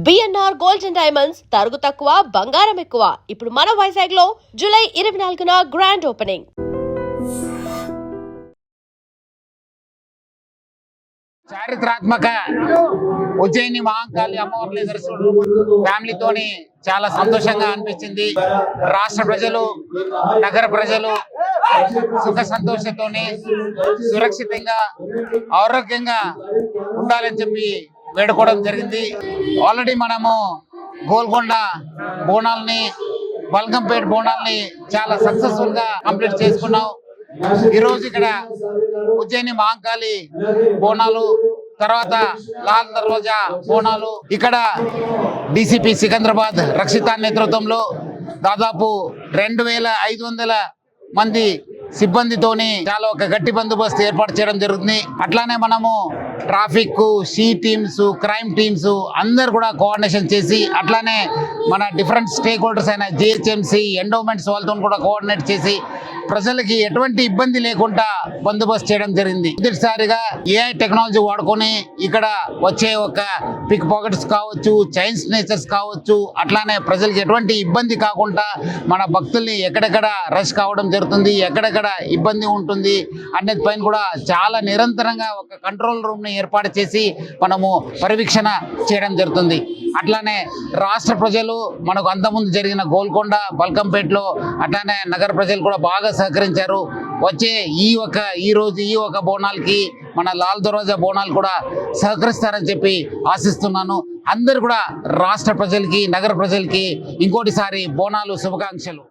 BNR gold and diamonds తరుగు తక్కువ బంగారం ఎక్కువ. ఇప్పుడు మన వైజాగ్ లో జూలై 24న గ్రాండ్ ఓపెనింగ్. చారిత్రాత్మక ఉజ్జయిని మహాకాళి అమ్మవారి దర్శనం ఫ్యామిలీతోని చాలా సంతోషంగా అనిపించింది. రాష్ట్ర ప్రజలు, నగర ప్రజలు సుఖ సంతోషంతోని సురక్షితంగా ఆరోగ్యంగా ఉండాలని చెప్పి వేడుకోవడం జరిగింది. ఆల్రెడీ మనము గోల్కొండ బోనాల్ని, బల్గంపేట బోనాల్ని చాలా సక్సెస్ఫుల్ గా కంప్లీట్ చేసుకున్నాం. ఈ రోజు ఇక్కడ ఉజ్జయిని మహాకాళి బోనాలు, తర్వాత లాల్ దర్వాజా బోనాలు, ఇక్కడ డీసీపీ సికింద్రాబాద్ రక్షిత నేతృత్వంలో దాదాపు 2500 మంది సిబ్బందితోని చాలా ఒక గట్టి బందోబస్తు ఏర్పాటు చేయడం జరుగుతుంది. అట్లానే మనము traffic, SHE teams, crime teams అందరు కూడా కోఆర్డినేషన్ చేసి, అట్లానే మన డిఫరెంట్ స్టేక్ హోల్డర్స్ అయిన జిహెచ్ఎంసి, ఎండోమెంట్స్ వాళ్ళతో కూడా కోఆర్డినేట్ చేసి ప్రజలకి ఎటువంటి ఇబ్బంది లేకుండా బందోబస్తు చేయడం జరిగింది. మొదటిసారిగా ఏఐ టెక్నాలజీ వాడుకొని ఇక్కడ వచ్చే ఒక పిక్ పాకెట్స్ కావచ్చు, చైన్ స్నేచర్స్ కావచ్చు, అట్లానే ప్రజలకి ఎటువంటి ఇబ్బంది కాకుండా మన భక్తుల్ని ఎక్కడెక్కడ రష్ కావడం జరుగుతుంది, ఎక్కడెక్కడ ఇబ్బంది ఉంటుంది అనేది పైన కూడా చాలా నిరంతరంగా ఒక కంట్రోల్ రూమ్ ని ఏర్పాటు చేసి మనము పర్యవేక్షణ చేయడం జరుగుతుంది. అట్లానే రాష్ట్ర ప్రజలు మనకు అంతకుముందు జరిగిన గోల్కొండ, బల్కంపేటలో అట్లానే నగర ప్రజలు కూడా బాగా సహకరించారు. వచ్చే ఈ రోజు ఈ ఒక బోనాలకి మన లాల్ దర్వాజా బోనాలు కూడా సహకరిస్తారని చెప్పి ఆశిస్తున్నాను. అందరు కూడా రాష్ట్ర ప్రజలకి, నగర ప్రజలకి ఇంకోటిసారి బోనాలు శుభాకాంక్షలు.